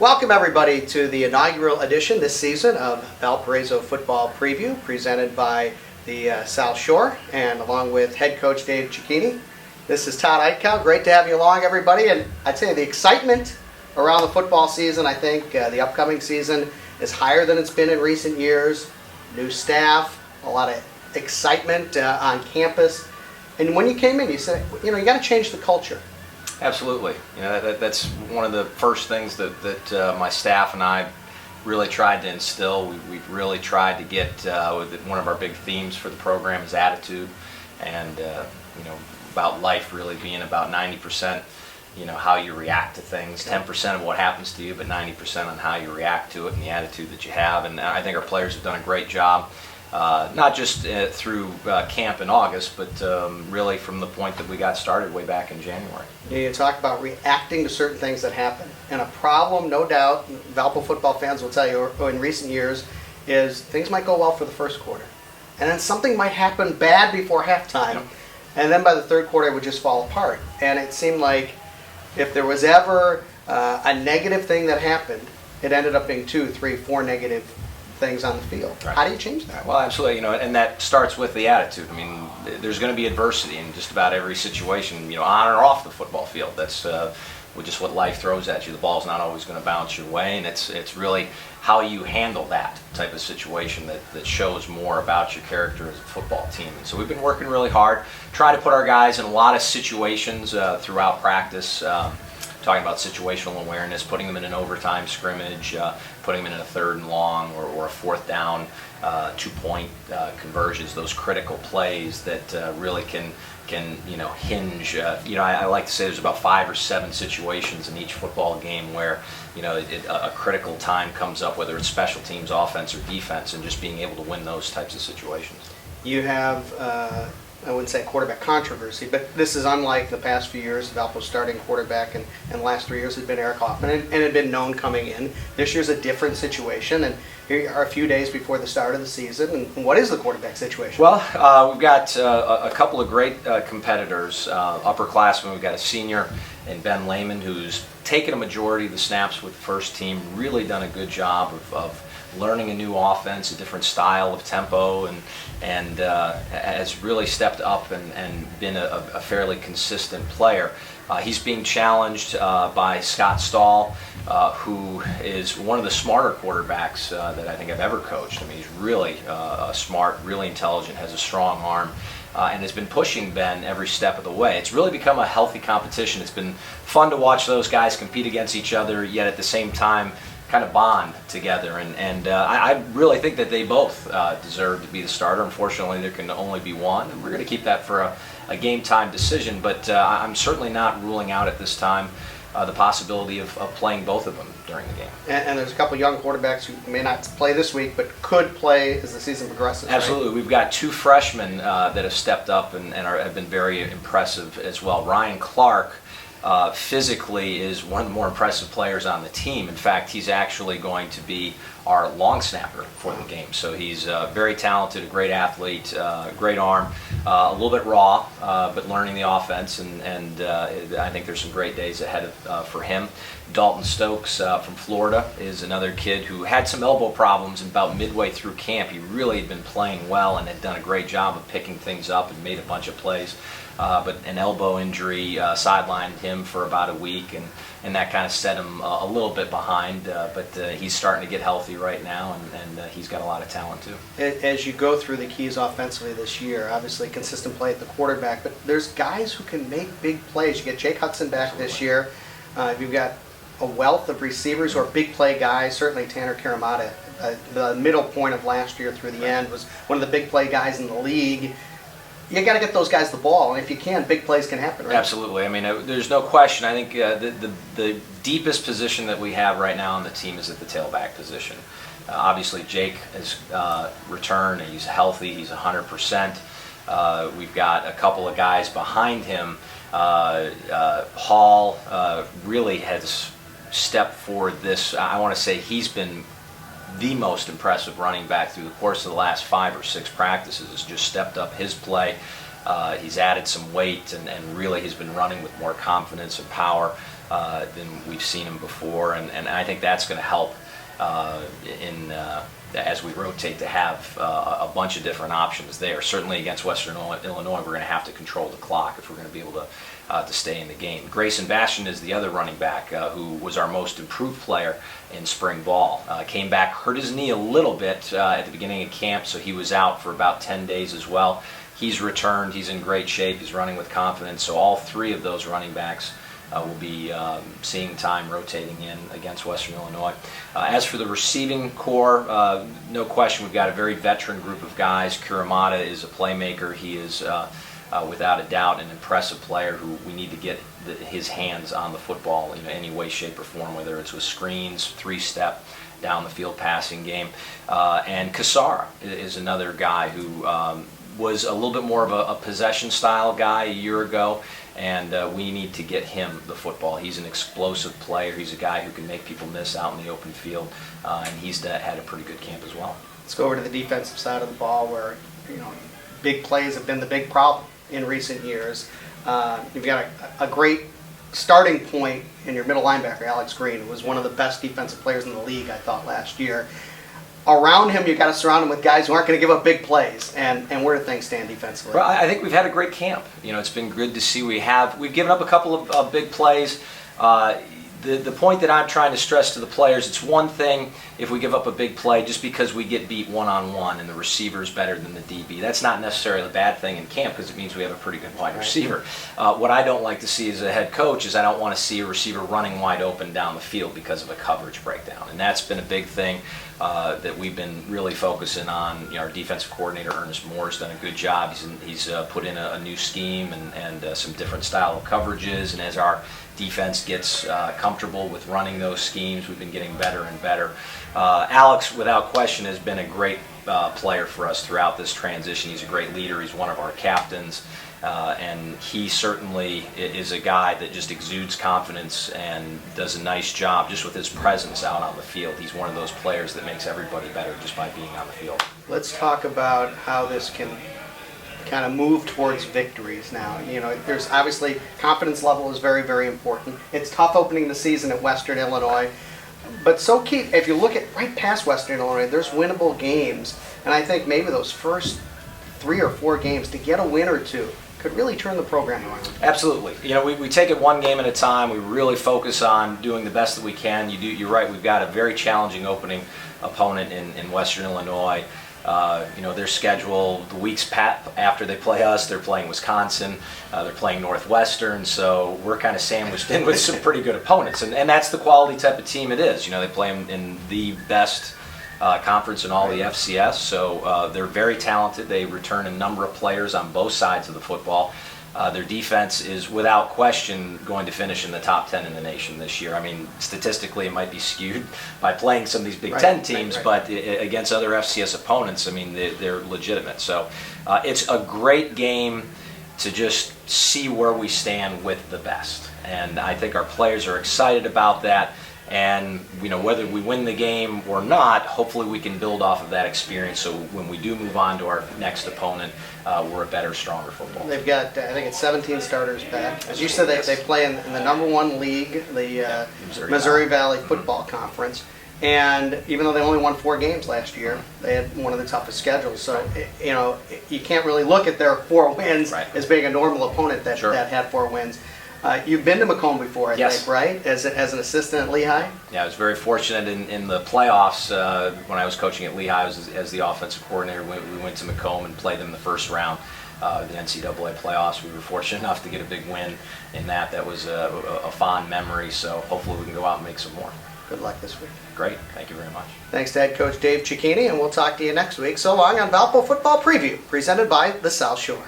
Welcome everybody to the inaugural edition this season of Valparaiso Football Preview, presented by the South Shore, and along with head coach Dave Cecchini. This is Todd Ickow. Great to have you along, everybody. And I'd say the excitement around the football season, I think the upcoming season is higher than it's been in recent years. New staff, a lot of excitement on campus. And when you came in, you said, you got to change the culture. Absolutely. That's one of the first things that my staff and I really tried to instill. We've really tried to get one of our big themes for the program is attitude, and about life really being about 90%. How you react to things, 10% of what happens to you, but 90% on how you react to it and the attitude that you have. And I think our players have done a great job. Not just through camp in August, but really from the point that we got started way back in January. You talk about reacting to certain things that happen. And a problem, no doubt, Valpo football fans will tell you in recent years, is things might go well for the first quarter. And then something might happen bad before halftime. Yep. And then by the third quarter, it would just fall apart. And it seemed like if there was ever a negative thing that happened, it ended up being 2, 3, 4 negative things on the field. Right. How do you change that? Well, absolutely, and that starts with the attitude. I mean, there's going to be adversity in just about every situation, on or off the football field. That's just what life throws at you. The ball's not always going to bounce your way, and it's really how you handle that type of situation that shows more about your character as a football team. And so we've been working really hard, trying to put our guys in a lot of situations throughout practice. Talking about situational awareness, putting them in an overtime scrimmage, putting them in a 3rd and long or a 4th down, 2-point conversions, those critical plays that really can hinge. I like to say there's about 5 or 7 situations in each football game where a critical time comes up, whether it's special teams, offense, or defense, and just being able to win those types of situations. You have I wouldn't say quarterback controversy, but this is unlike the past few years. Valpo's starting quarterback and the last 3 years had been Eric Hoffman and had been known coming in. This year's a different situation, and here you are a few days before the start of the season. And what is the quarterback situation? Well, we've got a couple of great competitors, upperclassmen. We've got a senior in Ben Lehman who's taken a majority of the snaps with the first team, really done a good job of learning a new offense, a different style of tempo, and has really stepped up and been a fairly consistent player. He's being challenged by Scott Stahl, who is one of the smarter quarterbacks that I think I've ever coached. I mean, he's really smart, really intelligent, has a strong arm, and has been pushing Ben every step of the way. It's really become a healthy competition. It's been fun to watch those guys compete against each other, yet at the same time kind of bond together, and I really think that they both deserve to be the starter. Unfortunately, there can only be one, and we're going to keep that for a game time decision, but I'm certainly not ruling out at this time the possibility of playing both of them during the game. And there's a couple young quarterbacks who may not play this week, but could play as the season progresses. Absolutely. Right? We've got 2 freshmen that have stepped up and have been very impressive as well. Ryan Clark physically is one of the more impressive players on the team. In fact, he's actually going to be our long snapper for the game. So he's very talented, a great athlete, great arm, a little bit raw, but learning the offense, and I think there's some great days ahead for him. Dalton Stokes from Florida is another kid who had some elbow problems, and about midway through camp he really had been playing well and had done a great job of picking things up and made a bunch of plays. But an elbow injury sidelined him for about a week, and that kind of set him a little bit behind. But he's starting to get healthy right now, and he's got a lot of talent too. As you go through the keys offensively this year, obviously consistent play at the quarterback, but there's guys who can make big plays. You get Jake Hudson back this year. You've got a wealth of receivers who are big play guys. Certainly Tanner Karamata, the middle point of last year through the end, was one of the big play guys in the league. You got to get those guys the ball, and if you can, big plays can happen, right? Absolutely. I mean, there's no question. I think the deepest position that we have right now on the team is at the tailback position. Obviously, Jake has returned. He's healthy. He's 100%. We've got a couple of guys behind him. Hall really has stepped forward this. I want to say he's been the most impressive running back through the course of the last 5 or 6 practices. Has just stepped up his play. He's added some weight and really has been running with more confidence and power. than we've seen him before, and I think that's going to help as we rotate to have a bunch of different options there. Certainly against Western Illinois, we're going to have to control the clock if we're going to be able to stay in the game. Grayson Bastian is the other running back who was our most improved player in spring ball. Came back, hurt his knee a little bit at the beginning of camp, so he was out for about 10 days as well. He's returned. He's in great shape. He's running with confidence. So all three of those running backs will be seeing time rotating in against Western Illinois. As for the receiving core, no question we've got a very veteran group of guys. Kuramada is a playmaker. He is without a doubt an impressive player who we need to get his hands on the football in any way, shape, or form, whether it's with screens, three-step, down the field passing game. And Cassara is another guy who was a little bit more of a possession style guy a year ago, and we need to get him the football. He's an explosive player. He's a guy who can make people miss out in the open field, and he's had a pretty good camp as well. Let's go over to the defensive side of the ball, where big plays have been the big problem in recent years. You've got a great starting point in your middle linebacker, Alex Green, who was one of the best defensive players in the league, I thought, last year. Around him, you've got to surround him with guys who aren't going to give up big plays. And where do things stand defensively? Well, I think we've had a great camp. It's been good to see. We've given up a couple of big plays. The point that I'm trying to stress to the players, it's one thing if we give up a big play just because we get beat one-on-one and the receiver's better than the DB. That's not necessarily a bad thing in camp because it means we have a pretty good wide receiver. What I don't like to see as a head coach is I don't want to see a receiver running wide open down the field because of a coverage breakdown. And that's been a big thing that we've been really focusing on. Our defensive coordinator, Ernest Moore, has done a good job. He's put in a new scheme and some different style of coverages. And as our defense gets comfortable with running those schemes, we've been getting better and better. Alex, without question, has been a great player for us throughout this transition. He's a great leader. He's one of our captains. And he certainly is a guy that just exudes confidence and does a nice job just with his presence out on the field. He's one of those players that makes everybody better just by being on the field. Let's talk about how this can kind of move towards victories now. There's obviously confidence level is very, very important. It's tough opening the season at Western Illinois, but so key. If you look at right past Western Illinois, there's winnable games, and I think maybe those first 3 or 4 games to get a win or two could really turn the program around. Absolutely. We take it one game at a time. We really focus on doing the best that we can. You're right. We've got a very challenging opening opponent in Western Illinois. Their schedule, the weeks after they play us, they're playing Wisconsin, they're playing Northwestern, so we're kind of sandwiched in with some pretty good opponents, and that's the quality type of team it is. They play them in the best conference in all the FCS, so they're very talented. They return a number of players on both sides of the football. Their defense is without question going to finish in the top 10 in the nation this year. I mean, statistically it might be skewed by playing some of these Big Ten teams, but against other FCS opponents, I mean, they're legitimate. So it's a great game to just see where we stand with the best. And I think our players are excited about that. And whether we win the game or not, hopefully we can build off of that experience. So when we do move on to our next opponent, we're a better, stronger football. They've got, I think it's 17 starters back. As you said, they play in the number 1 league, the Missouri Valley Football Conference. And even though they only won 4 games last year, they had one of the toughest schedules. So you can't really look at their 4 wins as being a normal opponent that had 4 wins. You've been to Macomb before, I think, right? As an assistant at Lehigh? Yeah, I was very fortunate in the playoffs when I was coaching at Lehigh as the offensive coordinator. We went to Macomb and played them in the first round of the NCAA playoffs. We were fortunate enough to get a big win in that. That was a fond memory, so hopefully we can go out and make some more. Good luck this week. Great. Thank you very much. Thanks to head coach Dave Cecchini, and we'll talk to you next week. So long on Valpo Football Preview, presented by the South Shore.